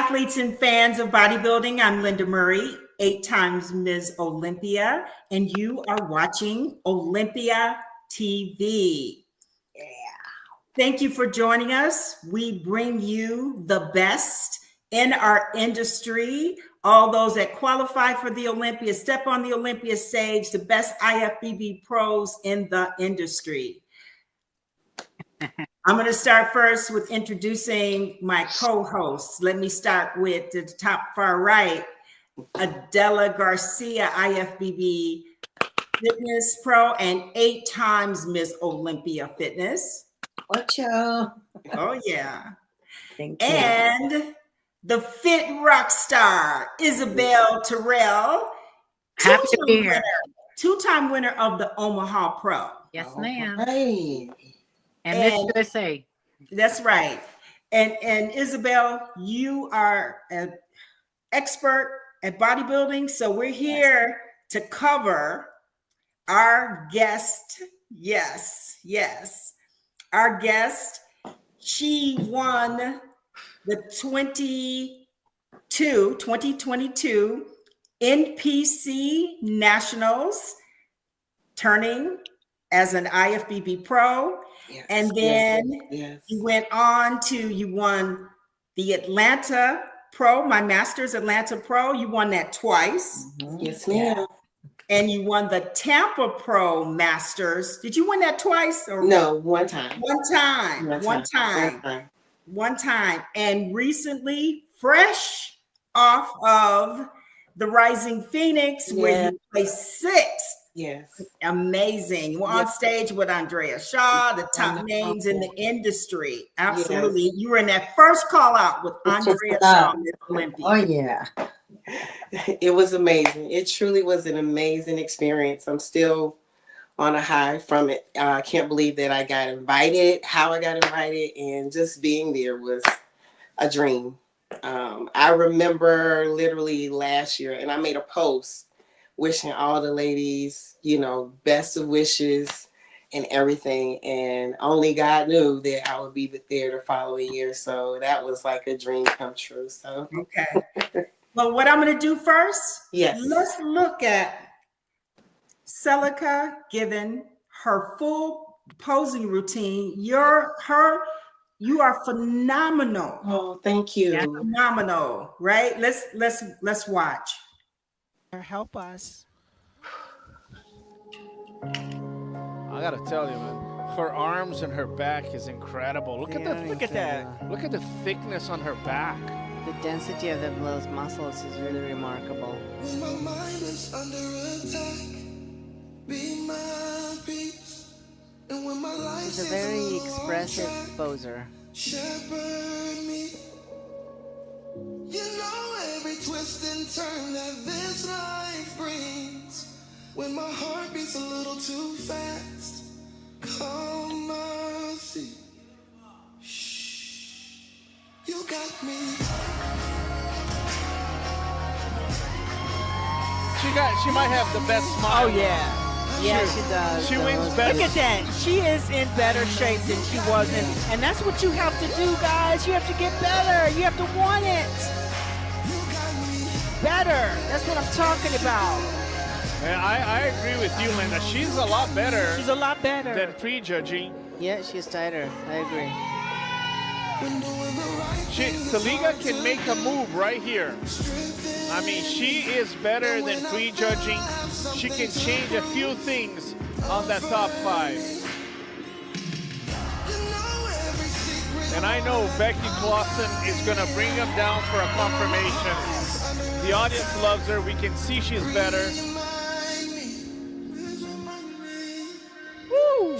athletes and fans of bodybuilding. I'm Lenda Murray, 8 times Ms. Olympia, and you are watching Olympia TV. Yeah. Thank you for joining us. We bring you the best in our industry, all those that qualify for the Olympia, step on the Olympia stage, the best IFBB pros in the industry. I'm going to start first with introducing my co-hosts. Let me start with the top far right, Adela Garcia, IFBB Fitness Pro and 8 times Miss Olympia Fitness. Ocho. Oh, yeah. Thank you. And the fit rock star, Isabel Terrell. Happy to be here. Two-time winner of the Omaha Pro. Yes, ma'am. Right. And Miss USA. That's right. And Isabel, you are an expert at bodybuilding. So we're here to cover our guest. Yes. Our guest, she won the 2022 NPC Nationals, turning as an IFBB Pro. Yes, and then you went on to, you won the Atlanta Pro, my Masters Atlanta Pro. You won that twice. Mm-hmm. Yes, ma'am. And you won the Tampa Pro Masters. Did you win that twice? Or no, one time. One time. And recently, fresh off of the Rising Phoenix, where you placed 6th. Yes. Amazing. You were on stage with Andrea Shaw, the top names in the industry. Absolutely. Yes. You were in that first call out with Andrea Shaw at Olympia. Oh, yeah. It was amazing. It truly was an amazing experience. I'm still on a high from it. I can't believe that I got invited, how I got invited, and just being there was a dream. I remember literally last year, and I made a post wishing all the ladies, best of wishes and everything. And only God knew that I would be there the following year. So that was like a dream come true. So okay. Well, what I'm going to do first, let's look at Selyka Givan, her full posing routine. You are phenomenal. Oh, thank you. Yeah, phenomenal, right? Let's watch. Help us. I gotta tell you, man, her arms and her back is incredible. Look at that! Look at the thickness on her back. The density of those muscles is really remarkable. When my mind is under attack, be my peace. And when my life She's a very expressive poser. Shepherd me. You know every twist and turn that this life brings. When my heart beats a little too fast, calm my seat. Shh, you got me. She might have the best smile. Oh yeah. Yeah, she does. She wins better. Look at that. She is in better shape than she was in. And that's what you have to do, guys. You have to get better. You have to want it. Better. That's what I'm talking about. And I agree with you, Lenda. She's a lot better. She's a lot better than prejudging. Yeah, she's tighter. I agree. Selyka can make a move right here. I mean, she is better than prejudging. She can change a few things on that top 5. And I know Becky Clausen is going to bring him down for a confirmation. The audience loves her. We can see she's better. Woo!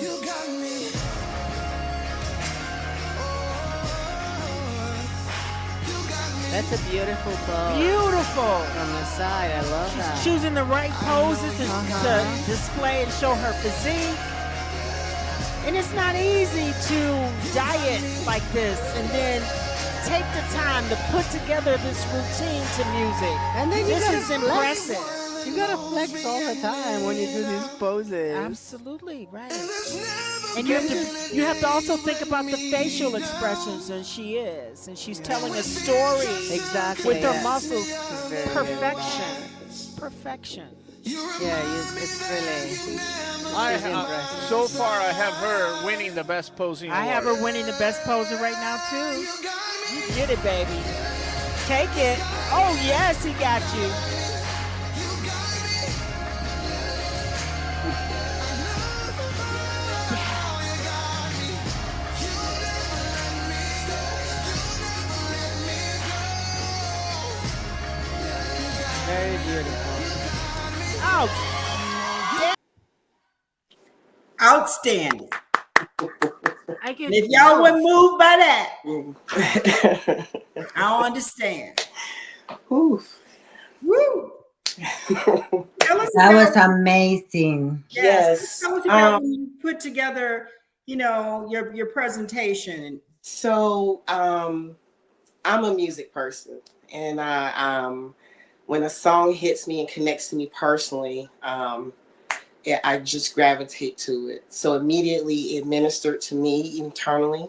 That's a beautiful pose. Beautiful. From the side, I love that. She's choosing the right poses to display and show her physique. And it's not easy to diet like this and then take the time to put together this routine to music. And then this is impressive. You gotta flex all the time when you do these poses. Absolutely right. There's never And you have to also think about the facial expressions, and she's telling a story Exactly. with her yeah. muscles. She's very, Perfection, perfection. Yeah, it's really. She's impressive. So far, I have her winning the best posing I award. have her winning the best poser right now too. You get it, baby. Take it. Oh yes, he got you. Very beautiful. Oh, Outstanding. I get And if y'all chills. were moved by that, Mm. I don't understand. Oof. Woo. Tell us That was about, amazing. Yes. tell us about when you put together, your presentation. So I'm a music person, and when a song hits me and connects to me personally, I just gravitate to it. So immediately it ministered to me internally.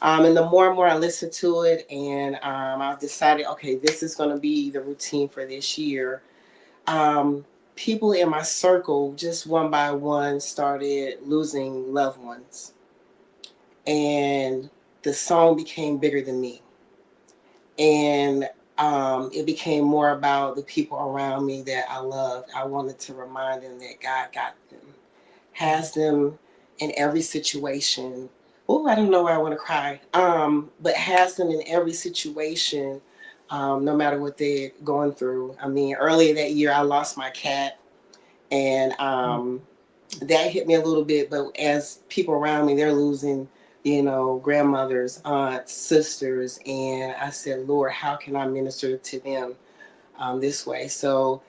And the more and more I listened to it, and I've decided, okay, this is going to be the routine for this year. People in my circle, just one by one, started losing loved ones. And the song became bigger than me. And it became more about the people around me that I loved. I wanted to remind them that God got them, has them in every situation. Oh, I don't know where I want to cry. But has them in every situation, no matter what they're going through. I mean, earlier that year, I lost my cat, and that hit me a little bit. But as people around me, they're losing, grandmothers, aunts, sisters, and I said, Lord, how can I minister to them this way? So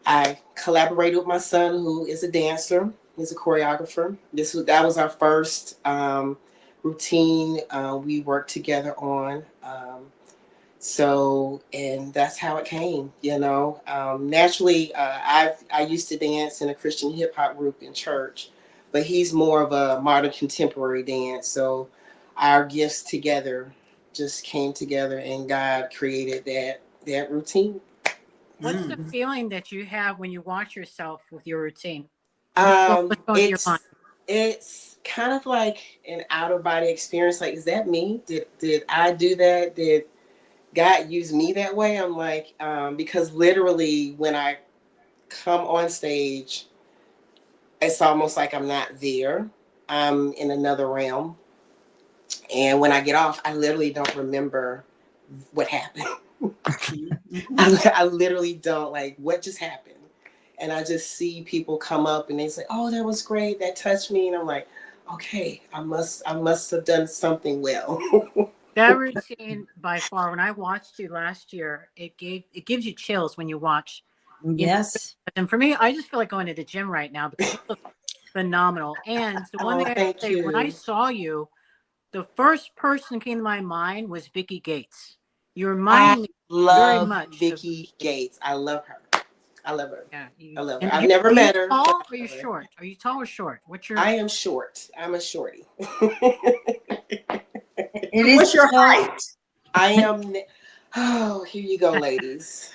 I collaborated with my son, who is a dancer. He's a choreographer. That was our first routine we worked together on. And that's how it came. Naturally, I used to dance in a Christian hip hop group in church, but he's more of a modern contemporary dance. So our gifts together just came together, and God created that routine. What's the feeling that you have when you watch yourself with your routine? What's going through your mind? It's kind of like an out of body experience. Like, is that me? Did I do that? Did God use me that way? I'm like, because literally when I come on stage, it's almost like I'm not there. I'm in another realm. And when I get off, I literally don't remember what happened. I literally don't, like, what just happened. And I just see people come up and they say, oh, that was great. That touched me. And I'm like, okay, I must have done something well. That routine, by far, when I watched you last year, it gives you chills when you watch. Yes. And for me, I just feel like going to the gym right now because you look phenomenal. And the one thing I thank say, you. when I saw you, the first person that came to my mind was Vicky Gates. You remind me very much Vicky Gates. I love her. I love her. Yeah, I love her. I've never met her. Tall or are you short? Are you tall or short? I am short. I'm a shorty. What's your height? I am. Oh, here you go, ladies.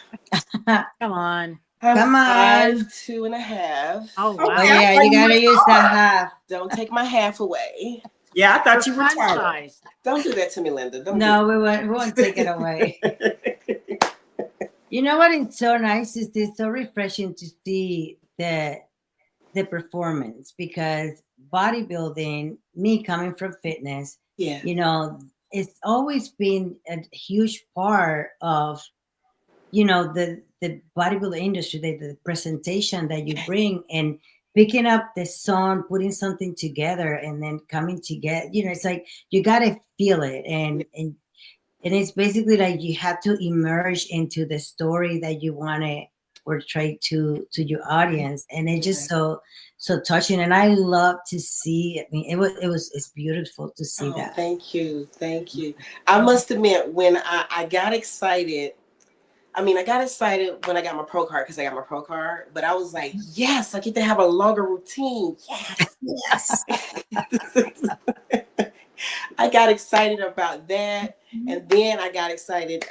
Come on. Come on. 5'2.5". Oh, wow. Oh, yeah, you gotta use that half. Don't take my half away. Yeah, I thought you were Fun taller. size. Don't do that to me, Lenda. Don't. No, we won't take it away. You know what is so nice is it's so refreshing to see the performance, because bodybuilding, me coming from fitness, Yeah. It's always been a huge part of the bodybuilding industry, the presentation that you bring, and picking up the song, putting something together, and then coming together. It's like you gotta feel it, and it's basically like you have to immerse into the story that you want to portray to your audience, and it's just so touching. And I love to see. I mean, it's beautiful to see that. Thank you. I must admit, when I got excited I mean, I got excited when I got my pro card because I got my pro card, but I was like, yes, I get to have a longer routine. Yes. Yes. I got excited about that. And then I got excited.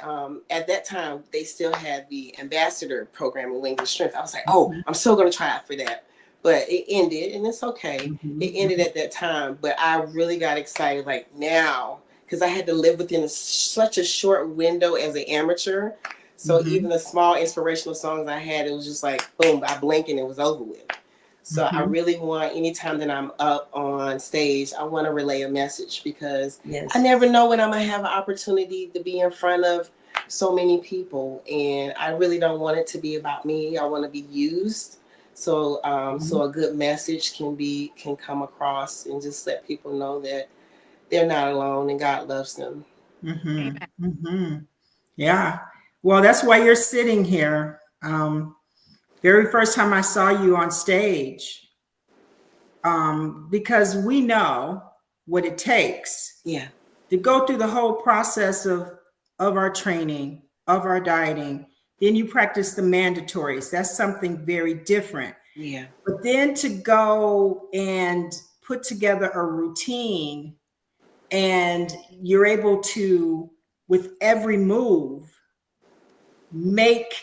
At that time, they still had the ambassador program in Language Strength. I was like, oh, I'm still going to try out for that. But it ended, and it's okay. It ended at that time. But I really got excited, like now, because I had to live within such a short window as an amateur. So even the small inspirational songs I had, it was just like, boom, I blink and it was over with. So I really want, anytime that I'm up on stage, I want to relay a message because I never know when I'm going to have an opportunity to be in front of so many people. And I really don't want it to be about me. I want to be used. So so a good message can come across and just let people know that they're not alone and God loves them. Yeah. Well, that's why you're sitting here. Very first time I saw you on stage, because we know what it takes to go through the whole process of our training, of our dieting. Then you practice the mandatories. That's something very different. Yeah. But then to go and put together a routine, and you're able to, with every move,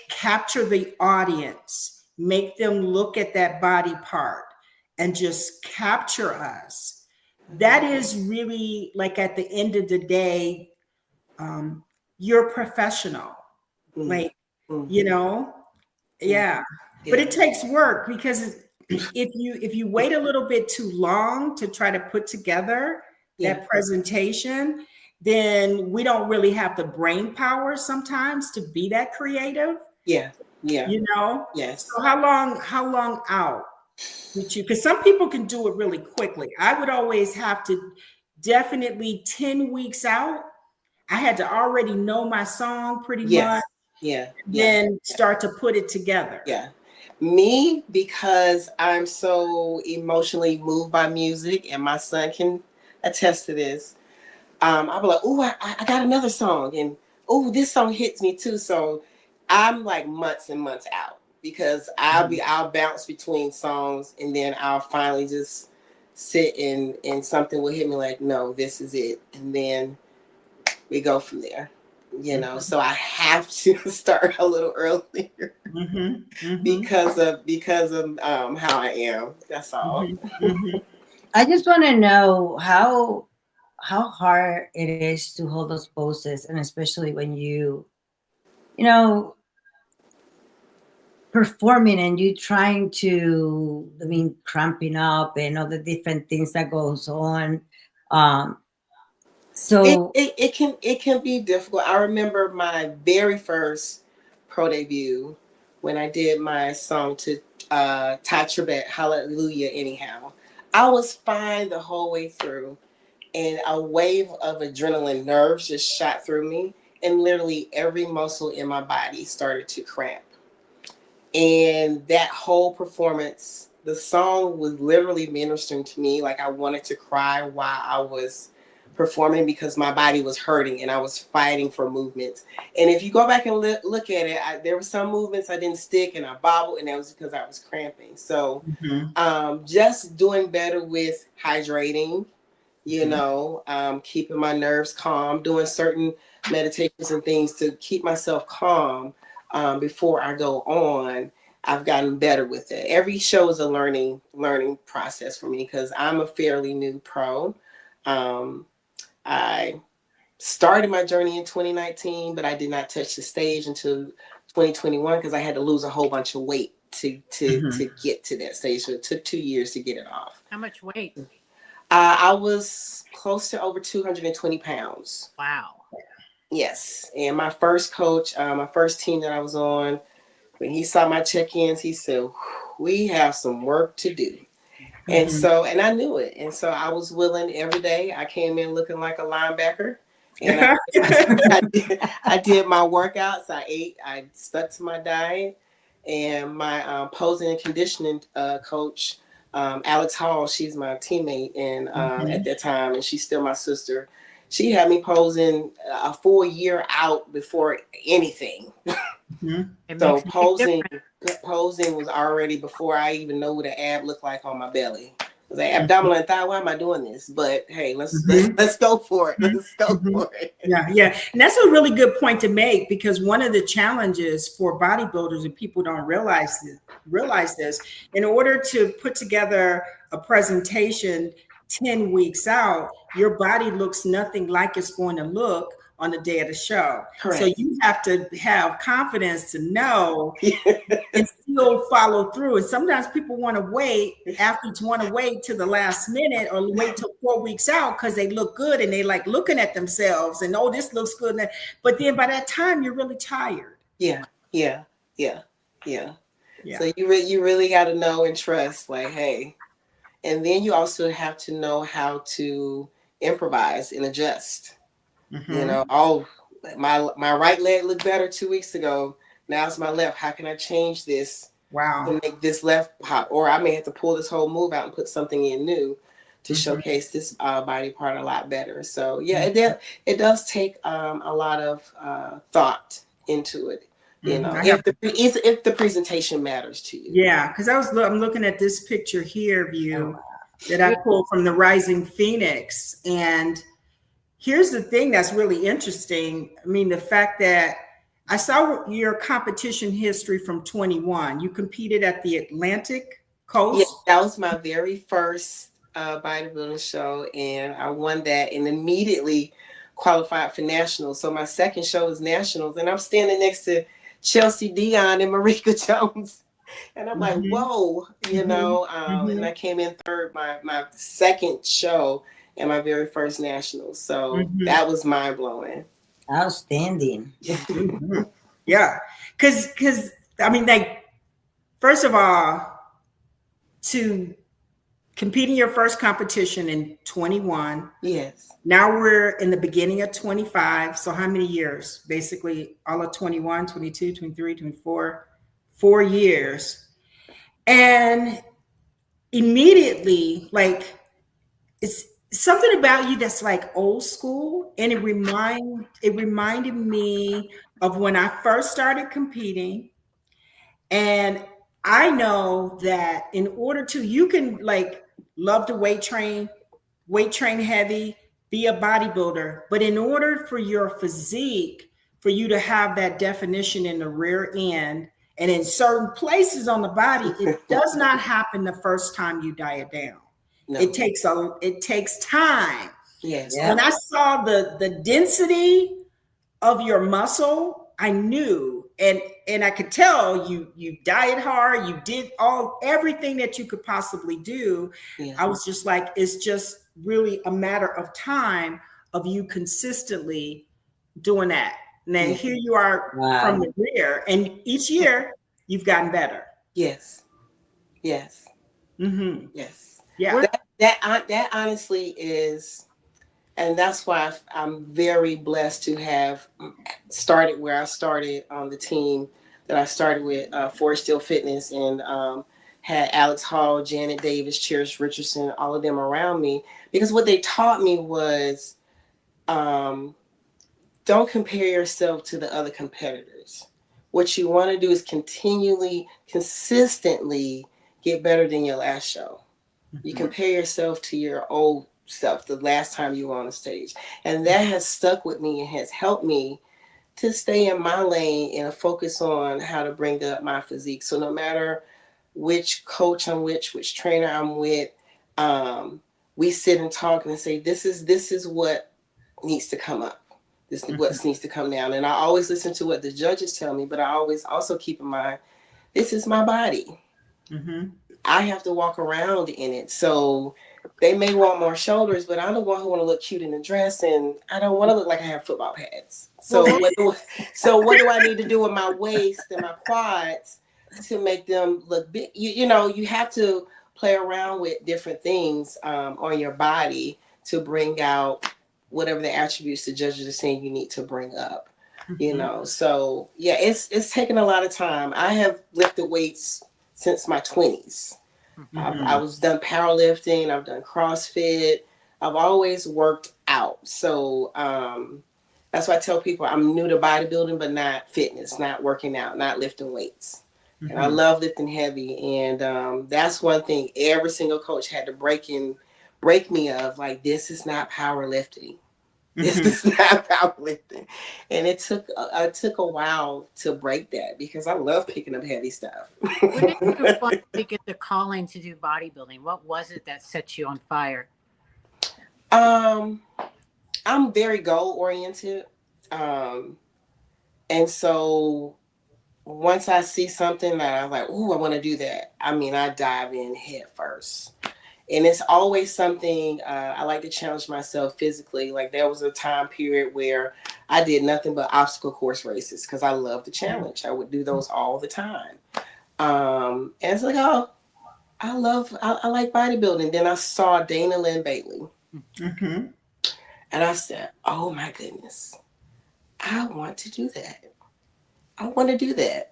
capture the audience, make them look at that body part and just capture us. That is really, like, at the end of the day, you're professional. Like, you know, yeah. But it takes work, because if you wait a little bit too long to try to put together that presentation, then we don't really have the brain power sometimes to be that creative. Yeah. You know? Yes. So how long out did you, because some people can do it really quickly. I would always have to definitely 10 weeks out. I had to already know my song pretty much. Then start to put it together. Yeah. Me, because I'm so emotionally moved by music, and my son can attest to this. I'll be like, oh, I got another song, and oh, this song hits me too. So I'm like months and months out, because I'll bounce between songs, and then I'll finally just sit and something will hit me like, no, this is it, and then we go from there. You know, so I have to start a little earlier because of how I am. That's all. I just want to know how hard it is to hold those poses, and especially when you know, performing and you trying to, I mean, cramping up and all the different things that goes on. So it can be difficult. I remember my very first pro debut when I did my song to Ty Tribbett, Hallelujah Anyhow. I was fine the whole way through, and a wave of adrenaline nerves just shot through me, and literally every muscle in my body started to cramp. And that whole performance, the song was literally ministering to me. Like I wanted to cry while I was performing, because my body was hurting and I was fighting for movements. And if you go back and look at it, there were some movements I didn't stick and I bobbled, and that was because I was cramping. So just doing better with hydrating, you know, keeping my nerves calm, doing certain meditations and things to keep myself calm before I go on. I've gotten better with it. Every show is a learning process for me, because I'm a fairly new pro. I started my journey in 2019, but I did not touch the stage until 2021, because I had to lose a whole bunch of weight to get to that stage. So it took 2 years to get it off. How much weight? I was close to over 220 pounds. Wow. Yes. And my first coach, my first team that I was on, when he saw my check-ins, he said, we have some work to do. And so, and I knew it. And so I was willing every day. I came in looking like a linebacker. And I did my workouts. I ate. I stuck to my diet. And my posing and conditioning coach, Alex Hall, she's my teammate and at that time, and she's still my sister. she had me posing a full year out before anything. It So makes a big posing was already before I even know what an ab looked like on my belly. I was like, abdominal and thigh, why am I doing this? But hey, let's go for it. Let's go for it. Yeah. And that's a really good point to make, because one of the challenges for bodybuilders, and people don't realize this, in order to put together a presentation 10 weeks out, your body looks nothing like it's going to look on the day of the show. Correct. So you have to have confidence to know and still follow through. And sometimes people want to wait, athletes want to wait to the last minute or wait till 4 weeks out because they look good and they like looking at themselves and, oh, this looks good. But then by that time, you're really tired. Yeah. So you really got to know and trust, like, hey. And then you also have to know how to improvise and adjust. You know, my right leg looked better 2 weeks ago. Now it's my left. How can I change this? Wow. To make this left pop? Or I may have to pull this whole move out and put something in new to showcase this body part a lot better. So yeah, it does take a lot of thought into it. You know, if the presentation matters to you. Yeah, because I'm looking at this picture here, view that I pulled from the Rising Phoenix, and here's the thing that's really interesting. I mean, the fact that I saw your competition history from 21. You competed at the Atlantic Coast. Yes, that was my very first bodybuilding show, and I won that and immediately qualified for nationals. So my second show was nationals, and I'm standing next to Chelsea Dion and Marika Jones. And I'm like, whoa, you know, and I came in third my second show and my very first national. So that was mind blowing. Outstanding. Yeah. Cause I mean, like, first of all, to compete in your first competition in 21. Yes. Now we're in the beginning of 25. So how many years? Basically all of 21, 22, 23, 24, 4 years. And immediately, like, it's something about you that's like old school. And it reminded me of when I first started competing. And I know that in order to, you can like love to weight train heavy, be a bodybuilder. But in order for your physique, for you to have that definition in the rear end and in certain places on the body, it does not happen the first time you diet down. No. It takes time. Yes. When I saw the density of your muscle, I knew, and I could tell you diet hard, you did everything that you could possibly do. Yeah. I was just like, it's just really a matter of time of you consistently doing that. Now here you are from the rear, and each year you've gotten better. Yes. Yes. Mm-hmm. Yes. Yeah. That honestly is, and that's why I'm very blessed to have started where I started on the team that I started with, Forest Steel Fitness, and had Alex Hall, Janet Davis, Cherish Richardson, all of them around me, because what they taught me was, don't compare yourself to the other competitors. What you want to do is consistently get better than your last show. Mm-hmm. You compare yourself to your old self, the last time you were on the stage. And that has stuck with me and has helped me to stay in my lane and focus on how to bring up my physique. So no matter which coach I'm with, which trainer I'm with, we sit and talk and say, this is what needs to come up. This is what needs to come down. And I always listen to what the judges tell me, but I always also keep in mind, this is my body. Mm-hmm. I have to walk around in it. So they may want more shoulders, but I'm the one who want to look cute in the dress, and I don't want to look like I have football pads. So what do I need to do with my waist and my quads to make them look big? You have to play around with different things on your body to bring out whatever the attributes the judges are saying you need to bring up. So yeah, it's taken a lot of time. I have lifted weights since my 20s. I was done powerlifting. I've done CrossFit. I've always worked out. So that's why I tell people I'm new to bodybuilding, but not fitness, not working out, not lifting weights. And I love lifting heavy. And that's one thing every single coach had to break me of, like, this is not powerlifting. This is not powerlifting. And it took a while to break that, because I love picking up heavy stuff. When did you finally get the calling to do bodybuilding? What was it that set you on fire? I'm very goal oriented. And so once I see something that I'm like, ooh, I want to do that, I mean, I dive in head first. And it's always something I like to challenge myself physically. Like, there was a time period where I did nothing but obstacle course races because I love the challenge. I would do those all the time. And it's like, oh, I like bodybuilding. Then I saw Dana Lynn Bailey. And I said, oh my goodness, I want to do that. I want to do that.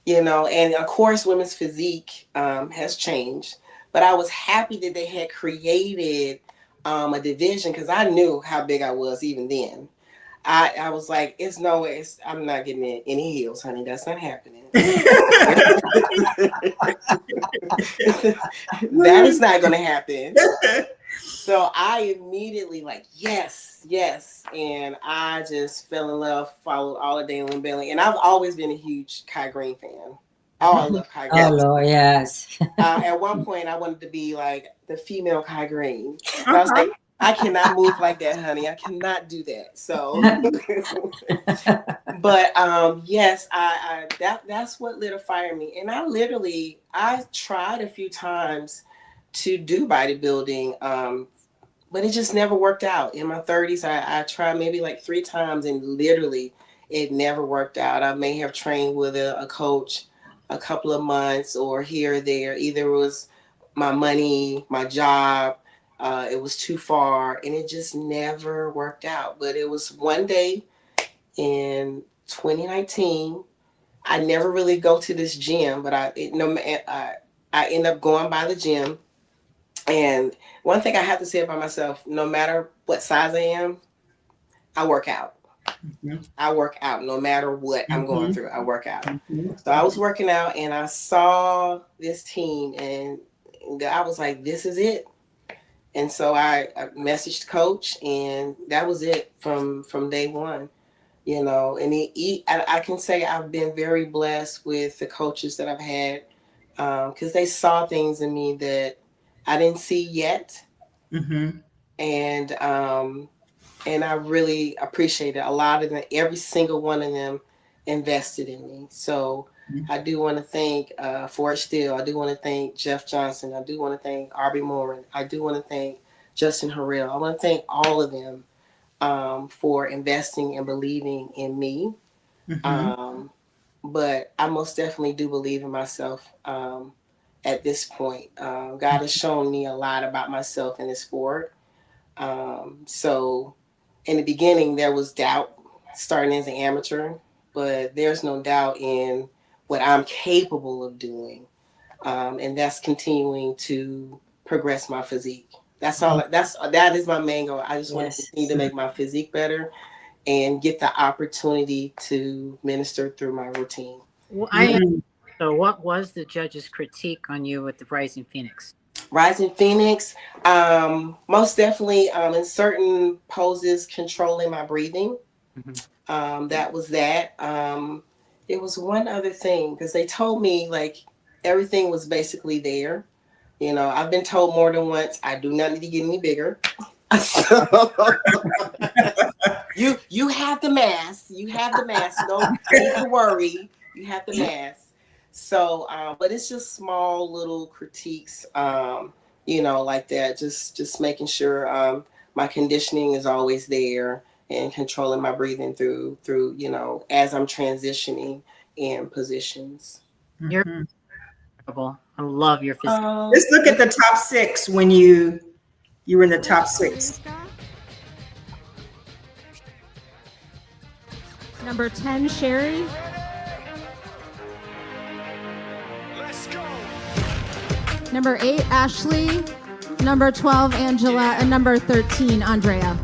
And of course, women's physique has changed. But I was happy that they had created a division, because I knew how big I was even then. I was like, it's no way. I'm not getting any heels, honey. That's not happening. That is not going to happen. So I immediately like, yes. And I just fell in love, followed all of Dana Lynn Bailey. And I've always been a huge Kai Green fan. Oh, I love Kai Green. Oh, Lord, yes. At one point, I wanted to be like the female Kai Green. And I was like, I cannot move like that, honey. I cannot do that. So, but yes, that's what lit a fire in me. And I tried a few times to do bodybuilding, but it just never worked out. In my 30s, I tried maybe like 3 times, and literally it never worked out. I may have trained with a coach a couple of months or here or there. Either it was my money, my job, it was too far, and it just never worked out. But it was one day in 2019. I never really go to this gym, but I end up going by the gym. And one thing I have to say about myself, no matter what size I am, I work out. I work out no matter what I'm going through. I work out. So I was working out, and I saw this team, and I was like, this is it. And so I messaged coach, and that was it from day one, And I can say I've been very blessed with the coaches that I've had, because they saw things in me that I didn't see yet. And I really appreciate it. A lot of them, every single one of them invested in me. So I do want to thank Ford Steele. I do want to thank Jeff Johnson. I do want to thank Arby Morin. I do want to thank Justin Harrell. I want to thank all of them for investing and believing in me. But I most definitely do believe in myself at this point. God has shown me a lot about myself in this sport. So in the beginning, there was doubt starting as an amateur, but there's no doubt in what I'm capable of doing. And that's continuing to progress my physique. That is my main goal. I just want to continue to make my physique better and get the opportunity to minister through my routine. So what was the judge's critique on you with the Rising Phoenix? Rising Phoenix, most definitely in certain poses, controlling my breathing. That was that. It was one other thing, because they told me like everything was basically there. I've been told more than once, I do not need to get any bigger. So, you have the mass. You have the mass. Don't need to worry. You have the mass. So, but it's just small little critiques, like that. Just making sure my conditioning is always there and controlling my breathing through, as I'm transitioning in positions. You're incredible. I love your physique. Let's look at the top 6 when you were in the top 6. Number 10, Sherry. Let's go. Number 8, Ashley. Number 12, Angela, and number 13, Andrea.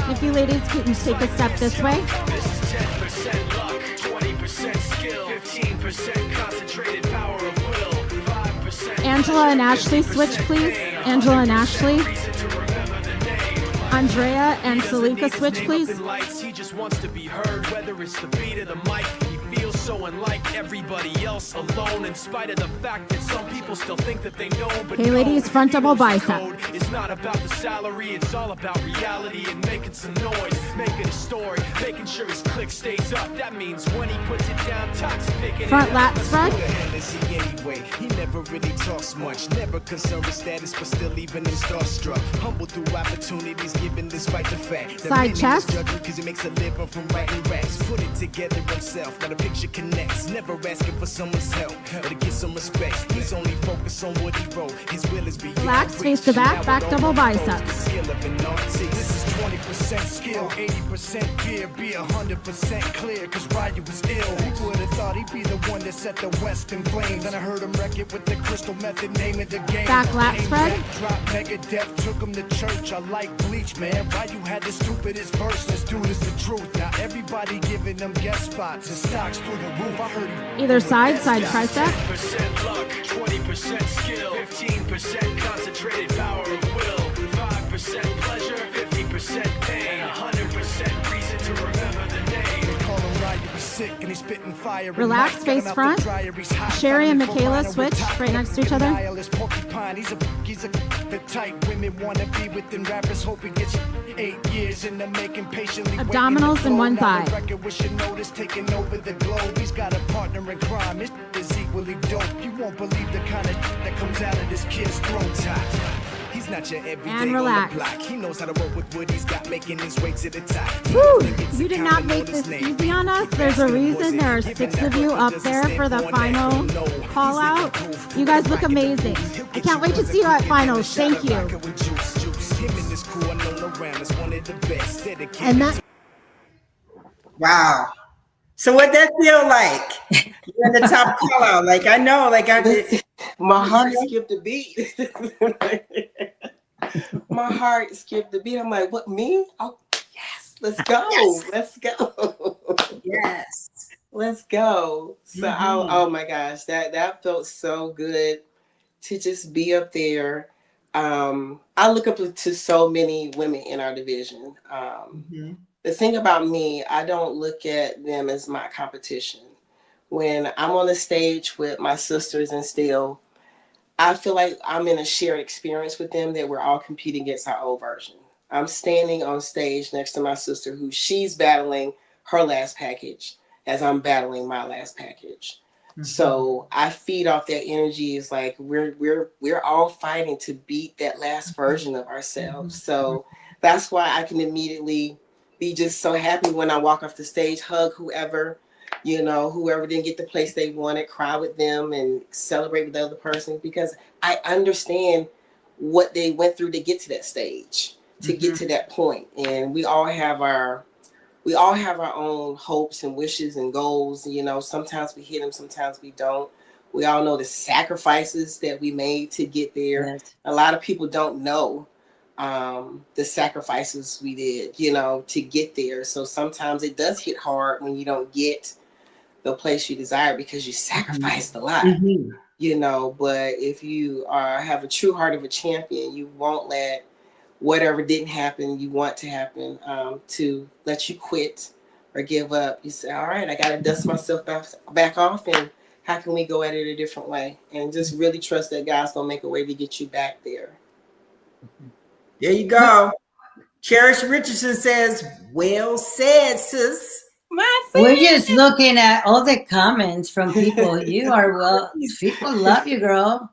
If you ladies can take a step this way. This is 10% luck, 20% skill, 15% concentrated power of will, 5%. Angela and Ashley, switch, please. Angela and Ashley. Andrea and Selyka, switch, please. He just wants to be heard, whether it's the beat of the mic. He feels so unlike everybody else, alone, in spite of the fact that some people still think that they know. But Okay, ladies, front double bicep. It's not about the salary, it's all about reality and making some noise, making a story, making sure his click stays up. That means when he puts it down, Tox picking Front it lat up. spread. Who the hell is he anyway? He never really talks much, never concerned with status, but still even in starstruck. Humble through opportunities given despite the fact that Side many chest. misjudge him 'cause he makes a living from writing raps. Put it together himself, now the picture connects. Never asking for someone's help or to get some respect. He's only focused on what he wrote. His will is beyond Relax, face to back, back double bicep. skill of an artist. This is 20% skill, 80% fear, be 100% clear, cause Ryu was ill. Who would have thought he'd be the one that set the West in flames? And I heard him wreck it with the crystal method, name of the game. Back lat spread. Drop Megadeth, took him to church. I like Bleach, man. Ryu had the stupidest verse. This dude is the truth. Now everybody giving them guest spots and stocks through the roof. I heard he Either side, side tricep. 10% luck, 20% skill, 15% concentrated power of will, 5% pleasure, 50% pain, 100% reason to remember the name. They call him Ryu, he's sick and he's spitting fire. Relax, face front. Sherry and Michaela, switch, right next to each other. He's a the type women want to be within rappers, hope he gets 8 years in the making, patiently Abdominals and one thigh. Notice taking over the globe. He's got a partner in crime. His is equally dope. You won't believe the kind of that comes out of this kid's throat. He's not your everyday And relax. on the block. He knows how to roll with what he's got, making his way to the top. Woo! You did not make this easy on us. There's a reason there are 6 of you up there for the final call out. You guys look amazing. I can't wait to see you at finals. Thank you. And that Wow. So what that feel like? You're in the top call out. Like I know, like I did. My heart skipped a beat. My heart skipped a beat. I'm like, what, me? Oh, yes, let's go. Yes. Let's go. Yes. Let's go. So, oh my gosh, that felt so good to just be up there. I look up to so many women in our division. The thing about me, I don't look at them as my competition. When I'm on the stage with my sisters and still, I feel like I'm in a shared experience with them that we're all competing against our own version. I'm standing on stage next to my sister who she's battling her last package as I'm battling my last package. So I feed off that energy. It's like we're all fighting to beat that last version of ourselves. So that's why I can immediately be just so happy when I walk off the stage, hug whoever, whoever didn't get the place they wanted, cry with them and celebrate with the other person, because I understand what they went through to get to that stage, to get to that point. And we all have our own hopes and wishes and goals. Sometimes we hit them, sometimes we don't. We all know the sacrifices that we made to get there. Yes. A lot of people don't know the sacrifices we did, to get there. So sometimes it does hit hard when you don't get the place you desire because you sacrificed a lot, but if you have a true heart of a champion, you won't let whatever didn't happen you want to happen to let you quit or give up. You say, all right, I got to dust myself back off, and how can we go at it a different way? And just really trust that God's going to make a way to get you back there. There you go. Cherish Richardson says, well said, sis. We're just looking at all the comments from people. People love you, girl.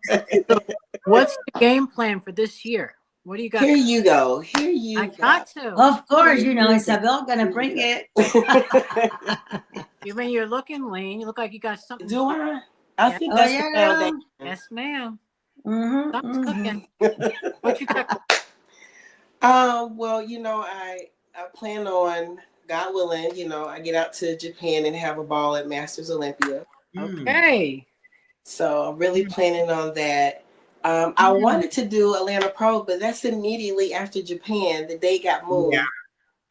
What's the game plan for this year? What do you got? Here you go. I got to. Of course, Isabel gonna bring it. You mean you're looking lean? You look like you got something. Do I? I think that's the foundation. Yes, ma'am. Something's cooking. What you got? Well, I plan on, God willing, I get out to Japan and have a ball at Masters Olympia. Okay. So I'm really planning on that. I wanted to do Atlanta Pro, but that's immediately after Japan. The date got moved.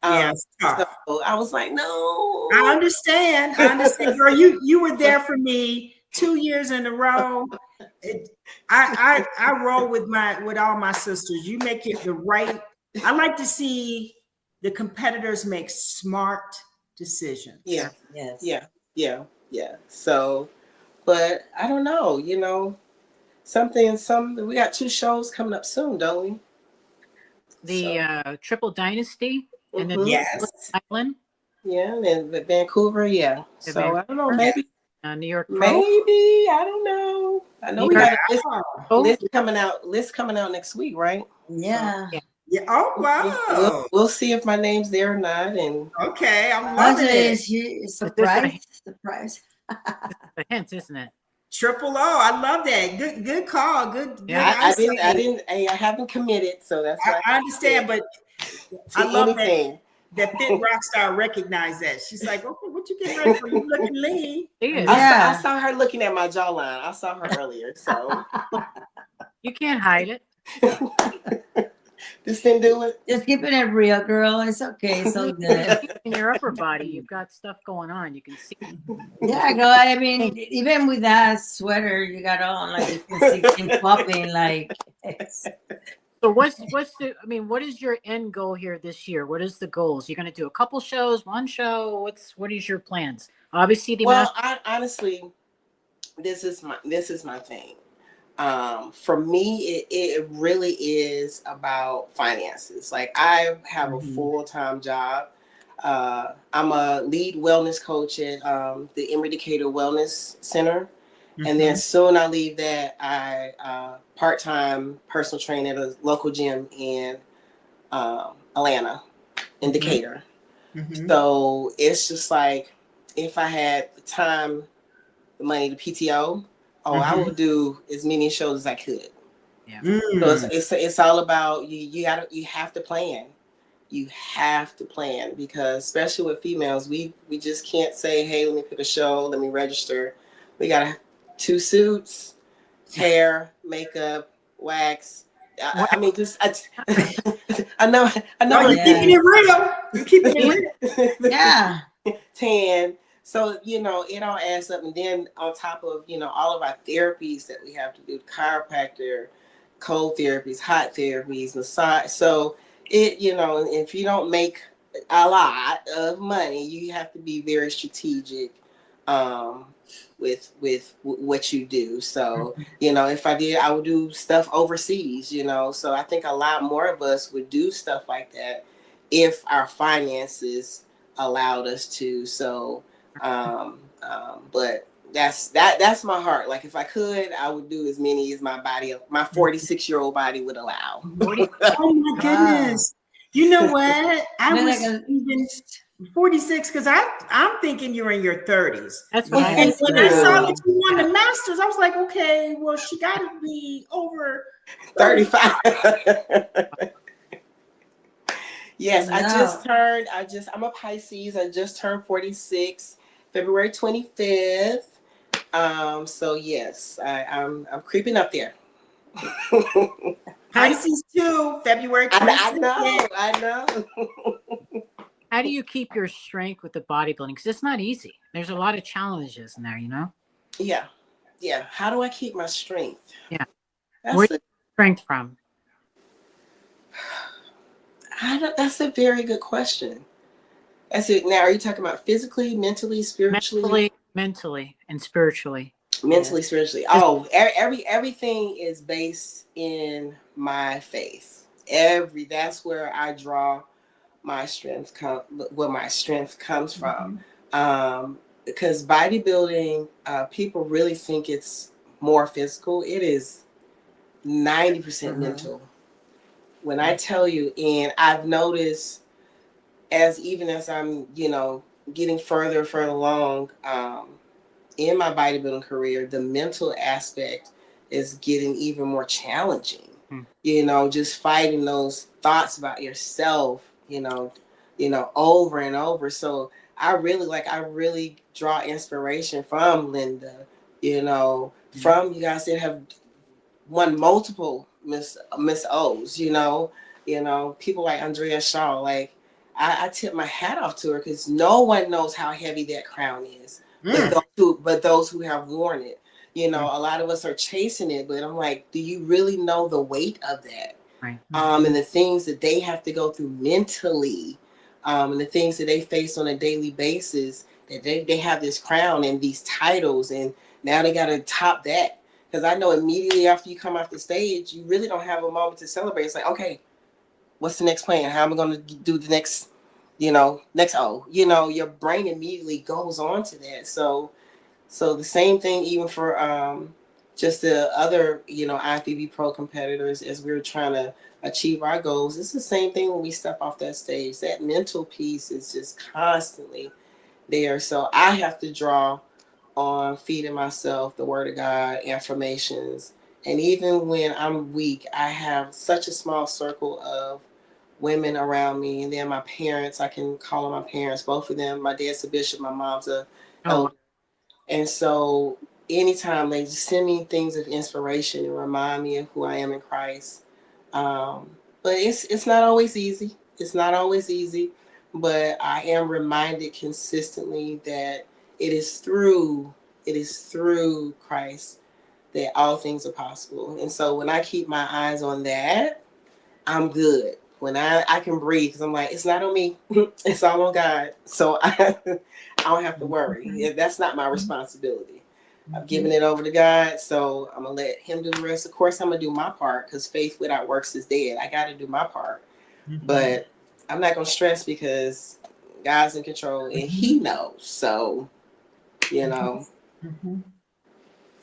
Yeah, it's tough. So I was like, no. I understand. I understand, girl. You were there for me 2 years in a row. I roll with all my sisters. You make it the right. I like to see the competitors make smart decisions. Yeah. Yes. Yeah. So, but I don't know. You know, we got 2 shows coming up soon, don't we? The Triple Dynasty and then Yes. Island. Yeah, and Vancouver. Yeah. So I don't know. Maybe New York Pro. Maybe I don't know. I know we got a list coming out. Next week, right? Yeah. So, Yeah. Oh wow. We'll see if my name's there or not. And okay, I'm loving it. Surprise. a hint, isn't it? Triple O. I love that. Good call. Good. Yeah, I haven't committed, so that's why I understand, but I love that Fit Rockstar recognized that. She's like, okay, what you getting ready for? You looking lean. I saw her looking at my jawline. I saw her earlier, so you can't hide it. Just didn't do it. Just keeping it real, girl. It's okay. It's all good. In your upper body, you've got stuff going on. You can see. Yeah, girl. I mean, even with that sweater you got on, like you can see things popping. Like. So what is your end goal here this year? What is the goals? You're going to do a couple shows, one show. What is your plans? Obviously, honestly, this is my thing. For me, it really is about finances. Like I have a full-time job. I'm a lead wellness coach at the Emory Decatur Wellness Center. And then soon I leave that, I part-time personal trainer at a local gym in Atlanta, in Decatur. So it's just like, if I had the time, the money, the PTO, I would do as many shows as I could. Yeah. So it's all about you have to plan. You have to plan, because especially with females, we just can't say, hey, let me pick a show, let me register. We gotta 2 suits, hair, makeup, wax. I mean, just I know. You're keeping it real. You're keeping it real. Yeah. Tan. So, it all adds up. And then on top of, all of our therapies that we have to do, chiropractor, cold therapies, hot therapies, massage. So if you don't make a lot of money, you have to be very strategic with what you do. So, if I did, I would do stuff overseas, so I think a lot more of us would do stuff like that if our finances allowed us to. So, but that's my heart. Like if I could, I would do as many as my 46-year-old body would allow. Oh my goodness. You know what? I was even 46 because I'm thinking you're in your 30s. That's what and when I saw that you won the Masters, I was like, okay, well, she got to be over 35. Yes, I'm a Pisces. I just turned 46, February 25th. So yes, I'm creeping up there. Pisces too, February 25th. I know. How do you keep your strength with the bodybuilding? Because it's not easy. There's a lot of challenges in there, Yeah. How do I keep my strength? Yeah. Where's the strength from? That's a very good question. That's it. Now, are you talking about physically, mentally, spiritually? Mentally, and spiritually. Mentally, spiritually. Oh, everything is based in my faith. That's where I draw my strength. Where my strength comes from. Because bodybuilding, people really think it's more physical. It is 90% mental. When I tell you, and I've noticed even as I'm, getting further and further along in my bodybuilding career, the mental aspect is getting even more challenging. Just fighting those thoughts about yourself, over and over. So I really draw inspiration from Lenda, from you guys that have won multiple Miss O's, people like Andrea Shaw. Like I tip my hat off to her because no one knows how heavy that crown is, but those who have worn it. A lot of us are chasing it, but I'm like, do you really know the weight of that? Right. And the things that they have to go through mentally, and the things that they face on a daily basis, that they have this crown and these titles, and now they got to top that. Because I know immediately after you come off the stage, you really don't have a moment to celebrate. It's like, okay, what's the next plan? How am I going to do the next O? Your brain immediately goes on to that. So the same thing even for just the other, IFBB Pro competitors as we're trying to achieve our goals. It's the same thing when we step off that stage. That mental piece is just constantly there. So I have to draw on feeding myself the word of God, affirmations. And even when I'm weak, I have such a small circle of women around me. And then my parents, I can call on my parents, both of them. My dad's a bishop, my mom's a elder. And so anytime they just send me things of inspiration and remind me of who I am in Christ. But it's not always easy. It's not always easy. But I am reminded consistently that it is through Christ that all things are possible. And so when I keep my eyes on that, I'm good. When I can breathe, because I'm like, it's not on me. It's all on God. So I don't have to worry. That's not my responsibility. I've given it over to God, so I'm going to let him do the rest. Of course, I'm going to do my part, because faith without works is dead. I got to do my part. But I'm not going to stress because God's in control and he knows. So,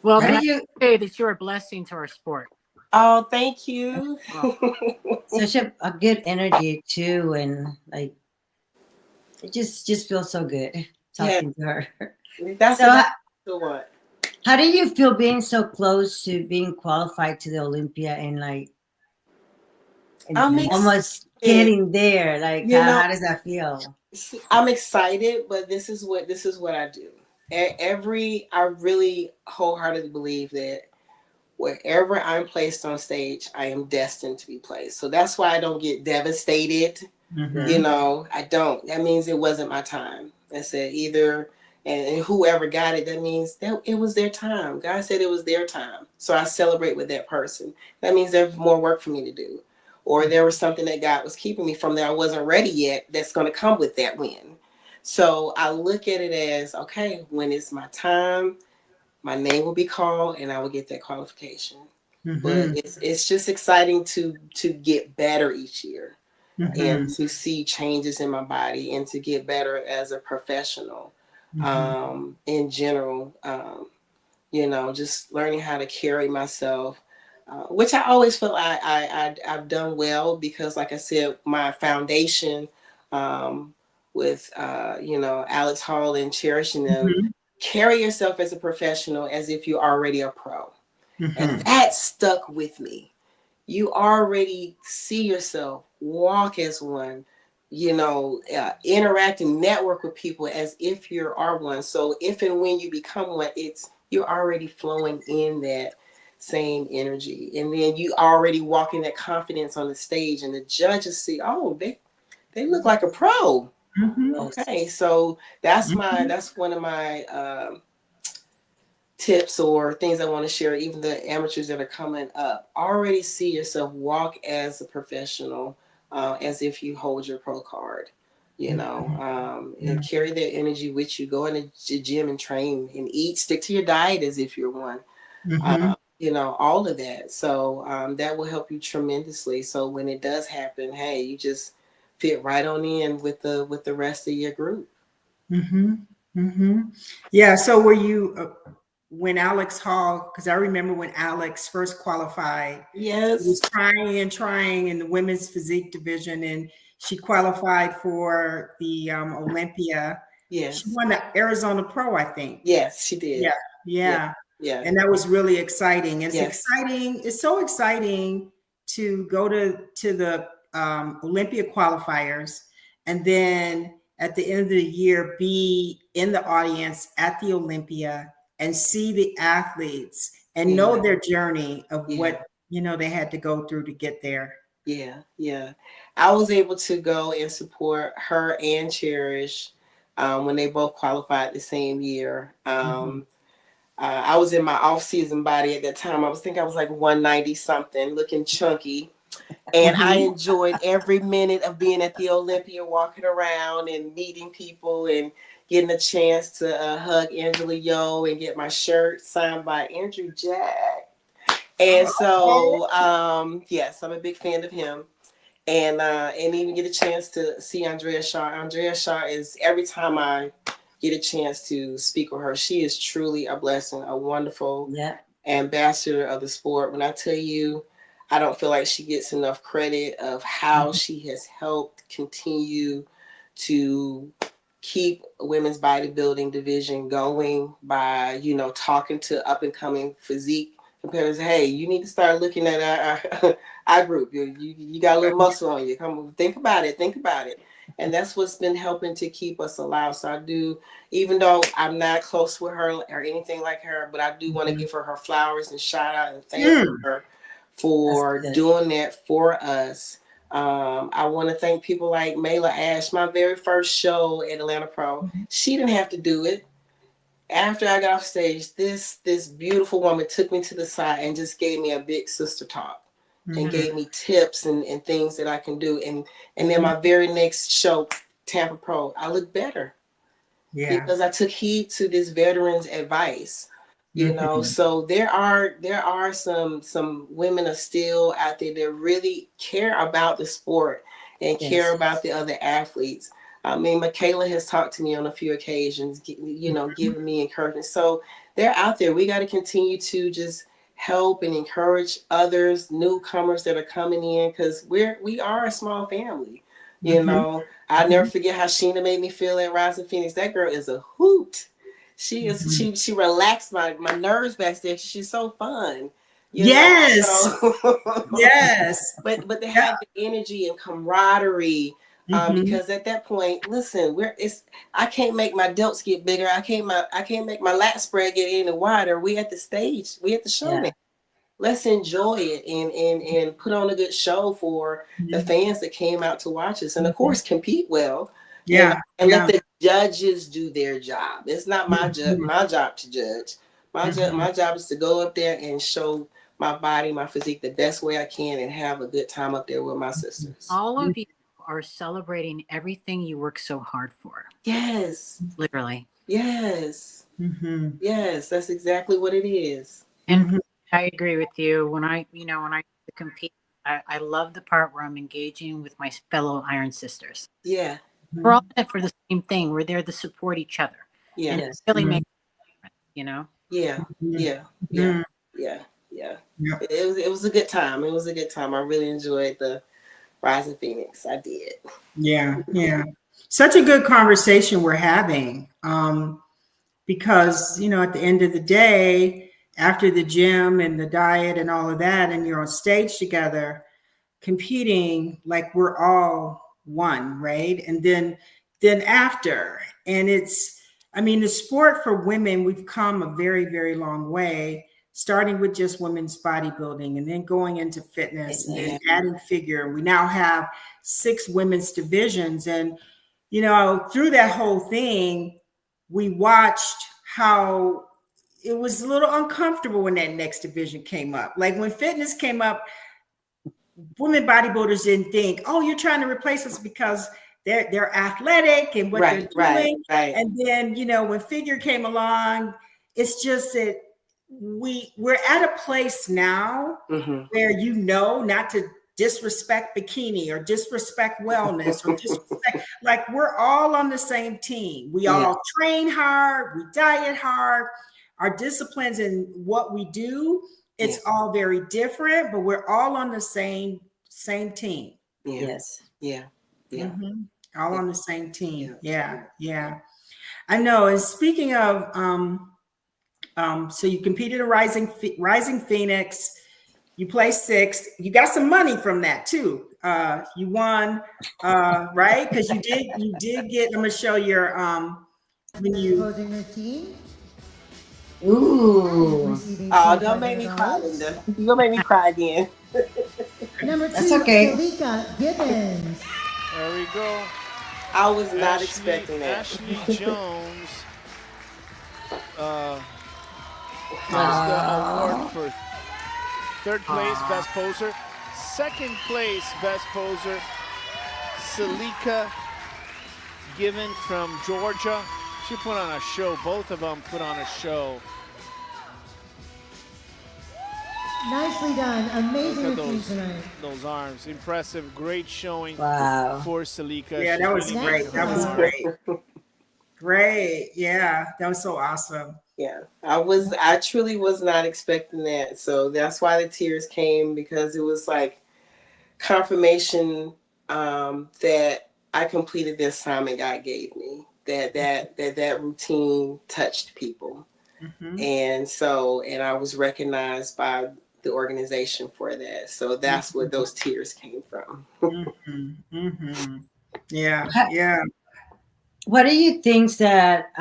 Well, can I say that you're a blessing to our sport? Oh, thank you. Such a good energy too, and like it just feels so good talking to her. That's so. What? How do you feel being so close to being qualified to the Olympia and almost getting there? Like, how does that feel? I'm excited, but this is what I do. I really wholeheartedly believe that wherever I'm placed on stage, I am destined to be placed. So that's why I don't get devastated. I don't. That means it wasn't my time. I said either, and whoever got it, that means that it was their time. God said it was their time. So I celebrate with that person. That means there's more work for me to do. Or there was something that God was keeping me from that I wasn't ready yet that's going to come with that win. So I look at it as, okay, when it's my time, my name will be called and I will get that qualification. But it's just exciting to get better each year and to see changes in my body and to get better as a professional in general. Just learning how to carry myself, which I always feel I've done well because, like I said, my foundation with Alex Hall and cherishing them. Carry yourself as a professional as if you're already a pro. And that stuck with me. You already see yourself walk as one, interact and network with people as if you are one. So if and when you become one, you're already flowing in that same energy. And then you already walk in that confidence on the stage and the judges see, oh, they look like a pro. Okay, so that's one of my tips or things I want to share. Even the amateurs that are coming up, already see yourself walk as a professional, as if you hold your pro card, and carry that energy with you. Go in the gym and train and eat. Stick to your diet as if you're one. All of that. So that will help you tremendously. So when it does happen, hey, you just fit right on in with the rest of your group. Yeah. So were you when Alex Hall? Because I remember when Alex first qualified. Yes, she was trying in the women's physique division, and she qualified for the Olympia. Yes, she won the Arizona Pro, I think. Yes, she did. Yeah. And that was really exciting. It's exciting. It's so exciting to go to the Olympia qualifiers, and then at the end of the year be in the audience at the Olympia and see the athletes and know their journey of Yeah. what, you know, they had to go through to get there. Yeah, yeah. I was able to go and support her and Cherish when they both qualified the same year. I was in my off-season body at that time. I think I was like 190 something, looking chunky. And I enjoyed every minute of being at the Olympia, walking around and meeting people and getting a chance to hug Angela Yo and get my shirt signed by Andrew Jack. And so, yes, I'm a big fan of him. And even get a chance to see Andrea Shaw. Andrea Shaw is, every time I get a chance to speak with her, she is truly a blessing, a wonderful ambassador of the sport. When I tell you, I don't feel like she gets enough credit of how she has helped continue to keep women's bodybuilding division going by, you know, talking to up and coming physique competitors. Hey, you need to start looking at our group. You got a little muscle on you. Come on, think about it. And that's what's been helping to keep us alive. So I do, even though I'm not close with her or anything like her, but I do want to give her flowers and shout out and thank her for doing that for us. I want to thank people like Mayla Ash. My very first show at Atlanta Pro, she didn't have to do it. After I got off stage, this beautiful woman took me to the side and just gave me a big sister talk and gave me tips and things that I can do. And then my very next show, Tampa Pro, I looked better because I took heed to this veteran's advice. You know, so there are some women are still out there that really care about the sport and care about the other athletes. I mean, Michaela has talked to me on a few occasions, you know, giving me encouragement. So they're out there. We got to continue to just help and encourage others, newcomers that are coming in, because we are a small family. You know, I never forget how Sheena made me feel at Rising Phoenix. That girl is a hoot. She is she relaxed my nerves backstage. She's so fun. You know? So, but they have the energy and camaraderie. Because at that point, listen, I can't make my delts get bigger. I can't make my lat spread get any wider. We at the stage, we at the show now. Let's enjoy it and put on a good show for the fans that came out to watch us, and of course compete well. And let the judges do their job. It's not my job to judge. My job is to go up there and show my body, my physique the best way I can and have a good time up there with my sisters. All of you are celebrating everything you work so hard for. Yes. Literally. Yes. Yes, that's exactly what it is. And I agree with you. When I compete, I love the part where I'm engaging with my fellow Iron Sisters. Yeah. We're all there for the same thing. We're there to support each other. Yeah. And it really makes a difference, you know? Yeah. It was a good time. It was a good time. I really enjoyed the Rising Phoenix. I did. Yeah. Such a good conversation we're having. Because, you know, at the end of the day, after the gym and the diet and all of that, and you're on stage together, competing, like we're all one, right? And then after, and the sport for women, we've come a very, very long way, starting with just women's bodybuilding and then going into fitness and then adding figure. We now have 6 women's divisions. And, you know, through that whole thing, we watched how it was a little uncomfortable when that next division came up. Like when fitness came up, women bodybuilders didn't think, oh, you're trying to replace us because they're athletic and what they're doing. Right. And then, you know, when figure came along, it's just that we're at a place now where, you know, not to disrespect bikini or disrespect wellness or disrespect, like we're all on the same team. We all train hard, we diet hard, our disciplines and what we do, it's all very different, but we're all on the same team. All on the same team. Yeah. I know. And speaking of, so you competed at Rising Phoenix. You placed 6th. You got some money from that too. You won, right? Because you did get. I'm gonna show your when you. Ooh, Oh, don't make me cry, Linda. You're gonna make me cry again. Number 2, That's okay. Selyka Givan. There we go. I was not expecting that. Ashley Jones gets the award for third place, best poser. Second place, best poser, Selyka Givan from Georgia. She put on a show. Both of them put on a show. Nicely done. Amazing Look at routine tonight. those arms. Impressive. Great showing Wow. for Selyka. Yeah, She's that was really great. good That with was her great. Great. Yeah, that was so awesome. Yeah, I truly was not expecting that. So that's why the tears came, because it was like confirmation that I completed the assignment God gave me. That routine touched people. And I was recognized by the organization for that. So that's where those tears came from. Yeah, yeah. What do you think that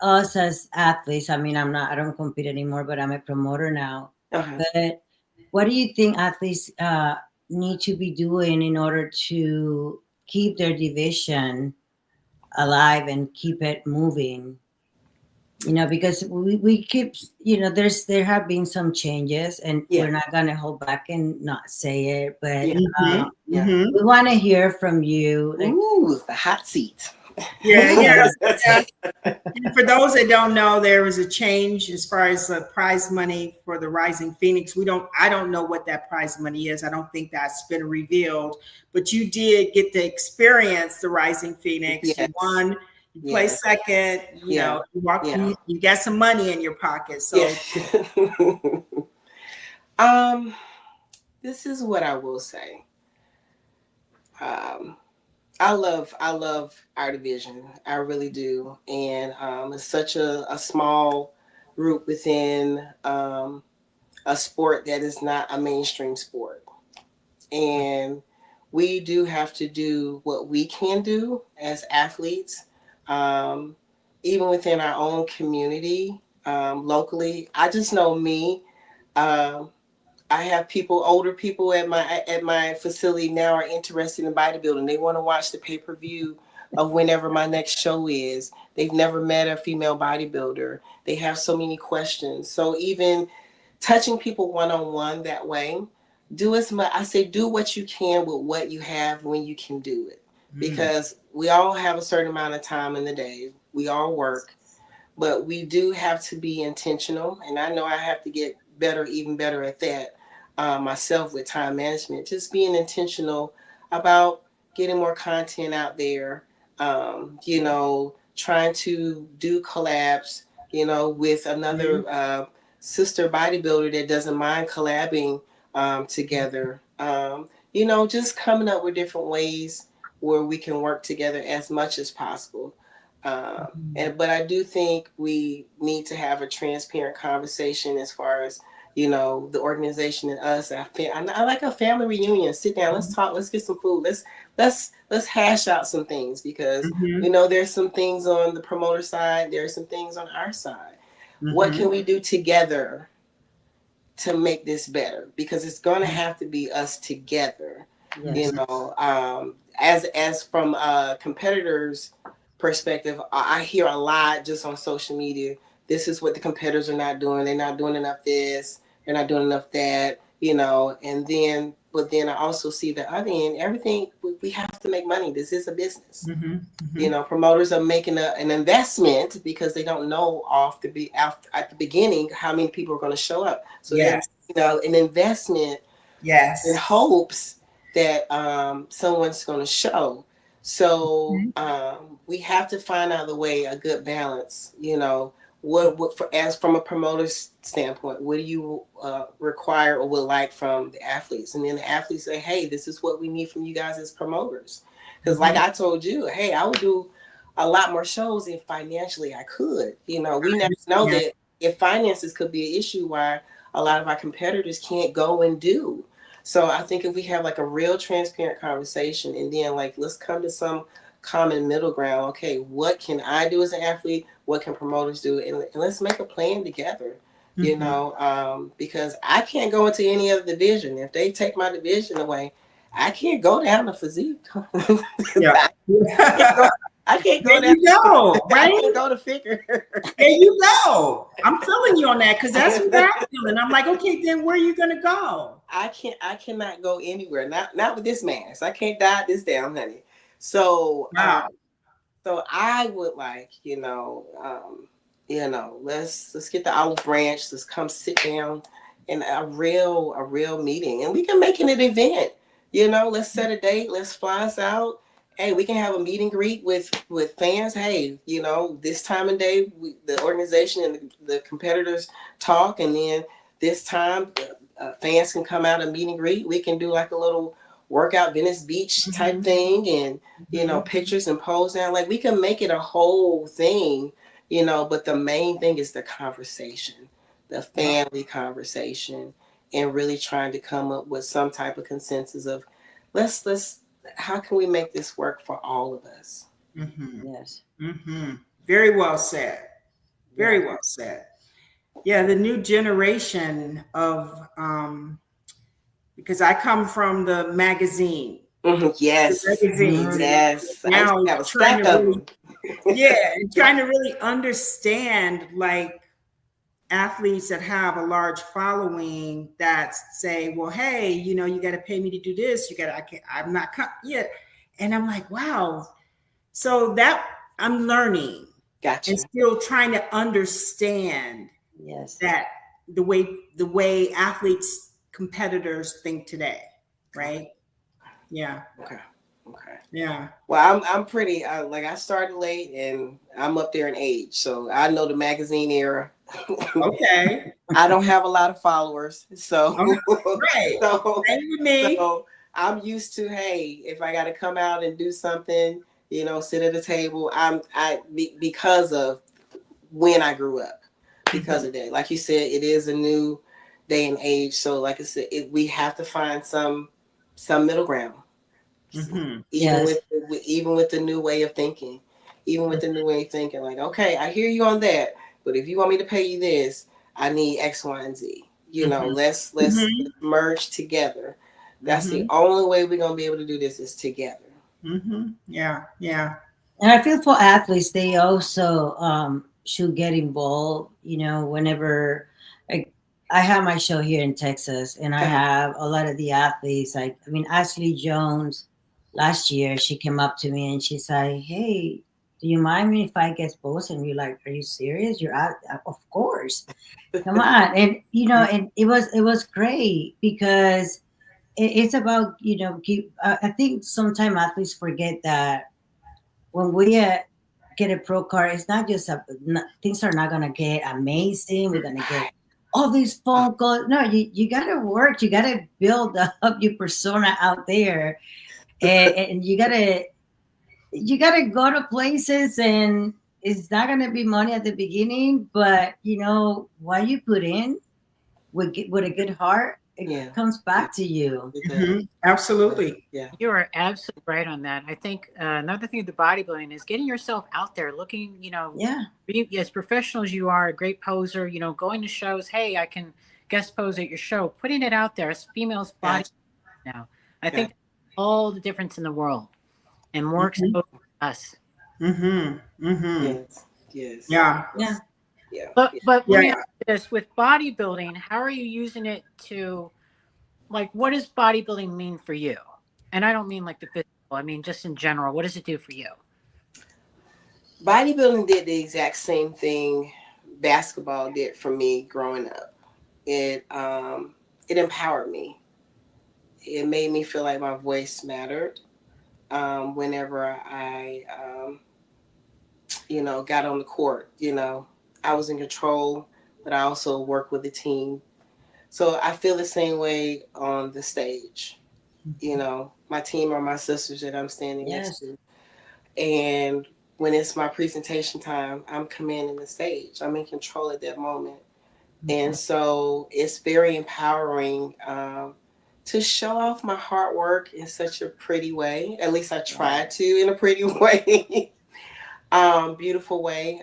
us as athletes? I mean, I don't compete anymore, but I'm a promoter now. But what do you think athletes need to be doing in order to keep their division alive and keep it moving? You know, because we keep, you know, there have been some changes, and we're not going to hold back and not say it, but we want to hear from you. Like, ooh, the hot seat. Yeah. And for those that don't know, there was a change as far as the prize money for the Rising Phoenix. I don't know what that prize money is. I don't think that's been revealed, but you did get to experience the Rising Phoenix. You won, you placed second, you know, you got some money in your pocket. So this is what I will say. I love our division. I really do. And it's such a small group within a sport that is not a mainstream sport. And we do have to do what we can do as athletes, even within our own community, locally. I just know me. I have older people at my facility now are interested in bodybuilding. They want to watch the pay-per-view of whenever my next show is. They've never met a female bodybuilder. They have so many questions. So even touching people one-on-one that way, do what you can with what you have when you can do it. Because we all have a certain amount of time in the day. We all work, but we do have to be intentional. And I know I have to get even better at that. Myself with time management, just being intentional about getting more content out there, you know, trying to do collabs, you know, with another sister bodybuilder that doesn't mind collabing together, you know, just coming up with different ways where we can work together as much as possible. But I do think we need to have a transparent conversation as far as, you know, the organization and us. I like a family reunion. Sit down, let's talk, let's get some food, let's hash out some things, because you know there's some things on the promoter side, there's some things on our side. What can we do together to make this better? Because it's going to have to be us together. You know, as from a competitor's perspective, I hear a lot just on social media. This is what the competitors are not doing. They're not doing enough this. They're not doing enough that, you know. But then I also see the other end. Everything, we have to make money. This is a business. You know, promoters are making an investment because they don't know at the beginning how many people are going to show up. So you know, an investment in hopes that someone's going to show. So we have to find out a good balance, you know. As from a promoter's standpoint, what do you require or would like from the athletes? And then the athletes say, hey, this is what we need from you guys as promoters. Because like I told you, hey, I would do a lot more shows if financially I could. You know, we never know that if finances could be an issue, why a lot of our competitors can't go and do. So I think if we have like a real transparent conversation, and then like let's come to some common middle ground. Okay, what can I do as an athlete? What can promoters do? And let's make a plan together. You know, because I can't go into any other division. If they take my division away, I can't go down to physique. Yeah. I can't go There down. you go, right? I can't go to figure. There you go. I'm feeling you on that because that's what I'm feeling. I'm like, okay, then where are you gonna go? I cannot go anywhere. Not with this mask. I can't diet this down, honey. So Wow. so I would like, let's get the olive branch. Let's come sit down in a real meeting, and we can make it an event. Let's set a date. Let's fly us out. Hey, we can have a meet and greet with fans. Hey, this time and day, the organization and the competitors talk, and then this time fans can come out and meet and greet. We can do like a little workout Venice Beach type thing, and pictures and pose down. Like, we can make it a whole thing, but the main thing is the conversation, the family conversation, and really trying to come up with some type of consensus of let's how can we make this work for all of us? Yes. Very well said. Very well said. Yeah, the new generation of because I come from the magazine. Yes. The magazines. Yes. Now I have a trying stack to of really, them. and trying to really understand like athletes that have a large following that say, well, hey, you got to pay me to do this. I'm not yet. And I'm like, wow. So that I'm learning. Gotcha. And still trying to understand that the way athletes, competitors think today. Right. Yeah. Okay. Yeah. Well, I'm pretty I started late and I'm up there in age, so I know the magazine era. Okay. I don't have a lot of followers, so right. so I'm used to, hey, if I got to come out and do something, sit at a table, because of when I grew up, because of that. Like you said, it is a new day and age, so like I said, we have to find some middle ground. Even with the new way of thinking, like, okay, I hear you on that, but if you want me to pay you this, I need X, Y, and Z. Let's merge together. That's the only way we're gonna be able to do this is together. Yeah. And I feel for athletes, they also should get involved. Whenever I have my show here in Texas, and I have a lot of the athletes. Ashley Jones. Last year, she came up to me and she's like, "Hey, do you mind me if I get posed?" And you're like, "Are you serious? You're out? Of course, come on!" And and it was great because it's about I think sometimes athletes forget that when we get a pro card, it's not just things are not gonna get amazing. We're gonna get all these phone calls. No, you gotta work. You gotta build up your persona out there. And you gotta go to places, and it's not gonna be money at the beginning, but what you put in with a good heart, it comes back to you. Absolutely. Yeah, you are absolutely right on that. I think another thing with the bodybuilding is getting yourself out there, looking. As professional as you are, a great poser. Going to shows. Hey, I can guest pose at your show. Putting it out there as females' body now. I think all the difference in the world, and more exposed to us. Yes. Yeah. But let me ask you this: with bodybuilding, how are you using it to, like, what does bodybuilding mean for you? And I don't mean like the physical. I mean just in general. What does it do for you? Bodybuilding did the exact same thing basketball did for me growing up. It empowered me. It made me feel like my voice mattered. Whenever I, got on the court, I was in control, but I also worked with the team. So I feel the same way on the stage. My team are my sisters that I'm standing next to. And when it's my presentation time, I'm commanding the stage. I'm in control at that moment. And so it's very empowering to show off my hard work in such a pretty way. At least I try to, in a pretty way, beautiful way.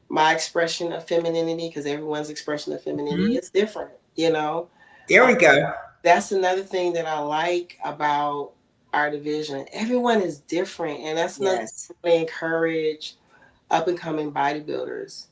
My expression of femininity, because everyone's expression of femininity is different, you know. There we go. That's another thing that I like about our division. Everyone is different, and that's another thing I encourage up and coming bodybuilders.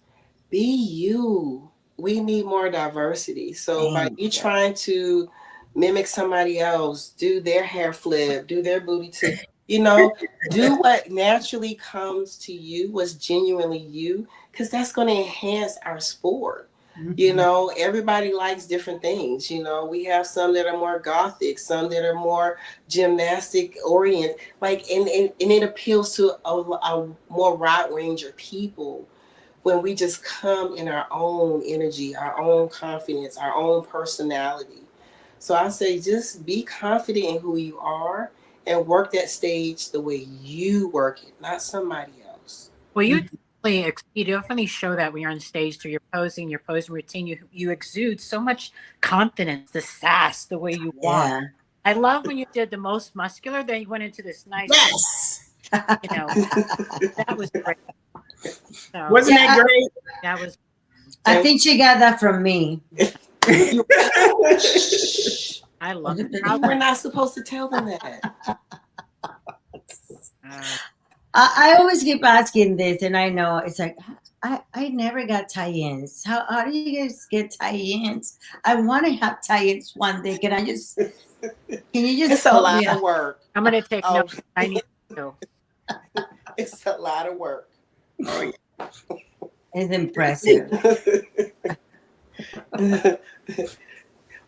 Be you. We need more diversity. So by you trying to mimic somebody else, do their hair flip, do their booty tip, you know, do what naturally comes to you, what's genuinely you, because that's going to enhance our sport. You know, everybody likes different things. You know, we have some that are more gothic, some that are more gymnastic oriented, like, and it appeals to a more wide range of people when we just come in our own energy, our own confidence, our own personality. So I say, just be confident in who you are and work that stage the way you work it, not somebody else. Well, you definitely show that when you're on stage through your posing routine. You exude so much confidence, the sass, the way you walk. Yeah. I love when you did the most muscular, then you went into this nice, you know, that was great. So, Wasn't that great? That was. I think she got that from me. I love it. We're not supposed to tell them that. I always keep asking this, and I know it's like, I never got tie-ins. How do you guys get tie-ins? I want to have tie-ins one day. Can you just It's a lot of work. I'm going to take notes. I need to. It's a lot of work. Oh, yeah. It's impressive.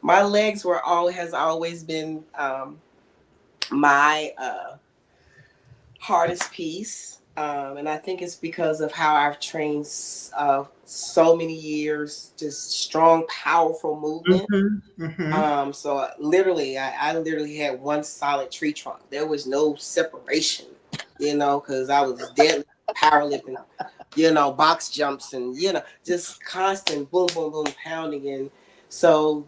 My legs has always been my hardest piece, and I think it's because of how I've trained so many years, just strong, powerful movement. So literally, I literally had one solid tree trunk. There was no separation, you know, because I was dead powerlifting, you know, box jumps and, you know, just constant boom, boom, boom, pounding. And so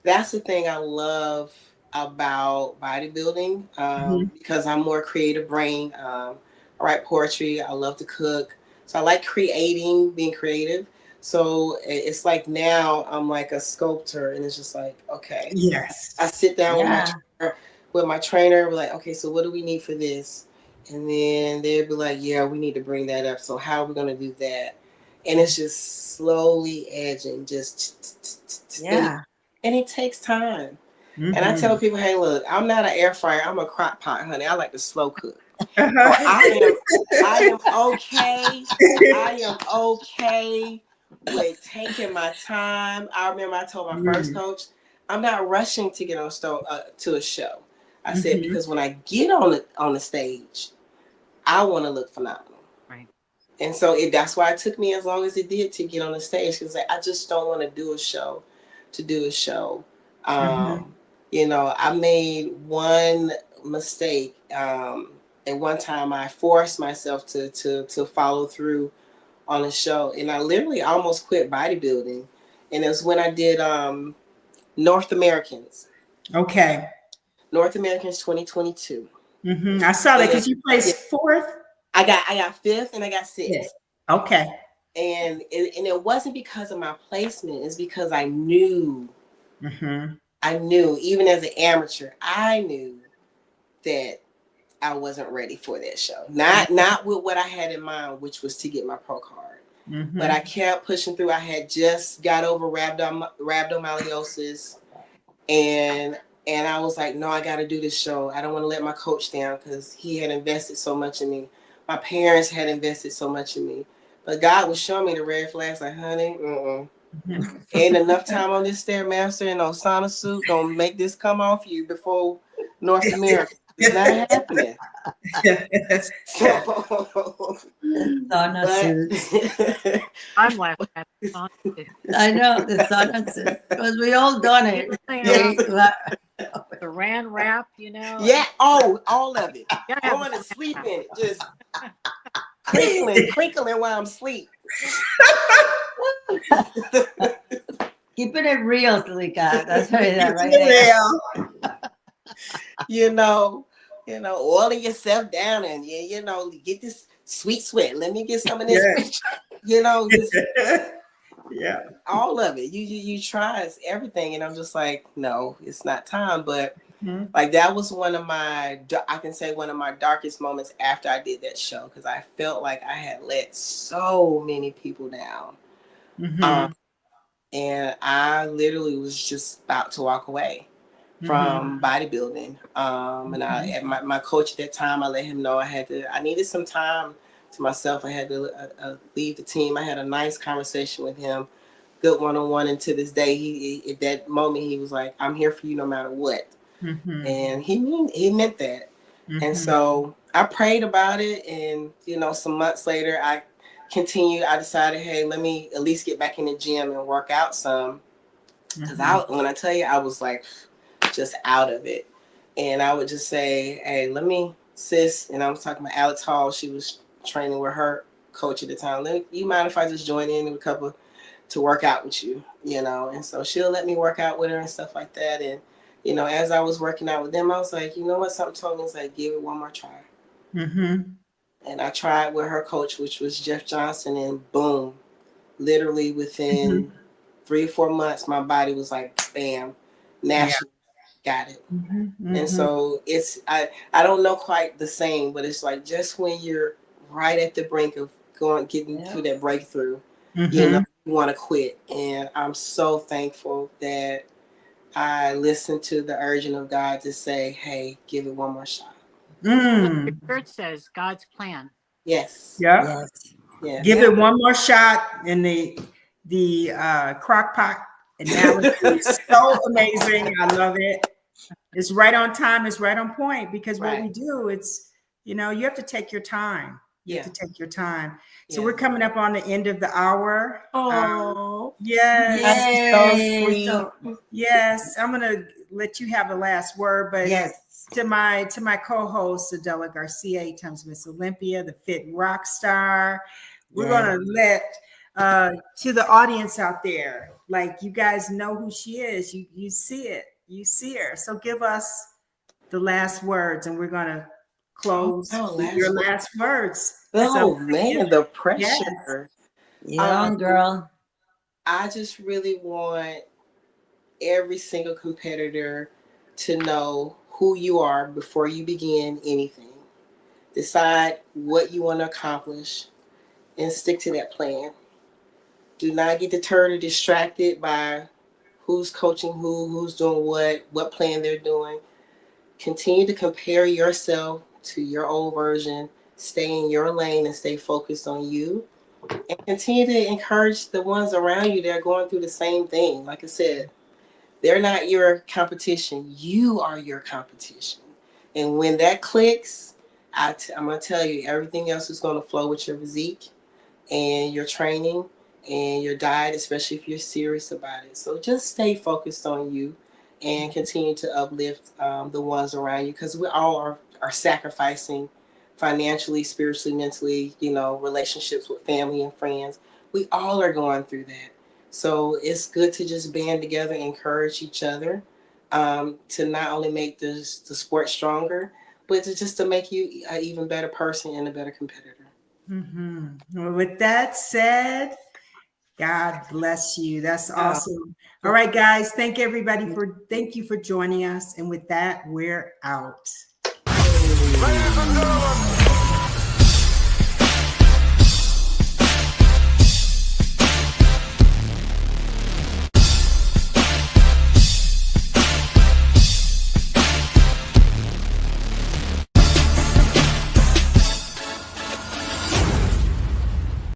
that's the thing I love about bodybuilding, because I'm more creative brain. I write poetry. I love to cook. So I like creating, being creative. So it's like now I'm like a sculptor, and it's just like, okay. Yes. I sit down with my trainer. We're like, okay, so what do we need for this? And then they'd be like, yeah, we need to bring that up. So how are we going to do that? And it's just slowly edging, just and it takes time. And I tell people, hey, look, I'm not an air fryer. I'm a crock pot, honey. I like to slow cook. So I am okay. I am okay with taking my time. I remember I told my first coach, I'm not rushing to get on to a show. I said, because when I get on the stage, I want to look phenomenal. Right. And so that's why it took me as long as it did to get on the stage, because I just don't want to do a show to do a show. You know, I made one mistake. At one time, I forced myself to follow through on a show, and I literally almost quit bodybuilding. And it was when I did North Americans. Okay. North Americans 2022. I saw that because you placed fourth. I got fifth and I got sixth. Yes. Okay. And it wasn't because of my placement. It's because I knew. I knew, even as an amateur, I knew that I wasn't ready for that show. Not with what I had in mind, which was to get my pro card. But I kept pushing through. I had just got over rhabdomyolysis, and I was like, no, I got to do this show. I don't want to let my coach down, because he had invested so much in me. My parents had invested so much in me. But God was showing me the red flags, like, honey, ain't enough time on this Stairmaster and Osana suit gonna make this come off you before North America. It's not happening. I'm laughing at the sauna suit. I know, the sauna suit, because we all done it. The Saran wrap, you know. Yeah, all of it. Going to sleep in it, just crinkling while I'm asleep. Keeping it real, Selyka. That's right there. You know, oiling yourself down and get this sweet sweat. Let me get some of this. Just yeah, all of it. You try everything, and I'm just like, no, it's not time. But like that was one of my darkest moments after I did that show, because I felt like I had let so many people down. And I literally was just about to walk away from bodybuilding. And my coach at that time, I let him know I needed some time to myself. I had to leave the team. I had a nice conversation with him, good one-on-one. And to this day, he at that moment, he was like, I'm here for you no matter what. And he meant that. And so I prayed about it. And, some months later, I decided, hey, let me at least get back in the gym and work out some. Because when I tell you, I was like just out of it. And I would just say, hey, let me, sis, and I was talking about Alex Hall. She was training with her coach at the time. You mind if I just join in with a couple to work out with you, And so she'll let me work out with her and stuff like that. And, as I was working out with them, I was like, you know what? Something told me, it's like, give it one more try. And I tried with her coach, which was Jeff Johnson, and boom, literally within 3 or 4 months, my body was like, bam, national, got it. And so I don't know quite the same, but it's like just when you're right at the brink of getting through that breakthrough, you want to quit. And I'm so thankful that I listened to the urging of God to say, hey, give it one more shot. The church says God's plan. Yes. Yeah. Give it one more shot. And the crock pot analogy is so amazing. I love it. It's right on time. It's right on point, because what we do, it's, you have to take your time. You have to take your time. So we're coming up on the end of the hour. Oh, yes. That's so sweet. Yes. I'm going to let you have the last word, but to my co-host, Adela Garcia, 8 times Miss Olympia, the fit rock star, we're going to let, to the audience out there, like, you guys know who she is. You see it. You see her. So give us the last words, and we're going to close with your last words. Oh, man, the pressure. Young girl. I just really want every single competitor to know who you are before you begin anything. Decide what you want to accomplish and stick to that plan. Do not get deterred or distracted by who's coaching who's doing what plan they're doing. Continue to compare yourself to your old version. Stay in your lane and stay focused on you. And continue to encourage the ones around you that are going through the same thing. Like I said, they're not your competition. You are your competition. And when that clicks, I'm going to tell you, everything else is going to flow with your physique and your training and your diet, especially if you're serious about it. So just stay focused on you and continue to uplift the ones around you, because we all are sacrificing financially, spiritually, mentally, relationships with family and friends. We all are going through that. So it's good to just band together and encourage each other to not only make the sport stronger, but to make you an even better person and a better competitor. Well, with that said, God bless you. That's awesome. All right, guys. Thank you for joining us. And with that, we're out. Ladies and gentlemen.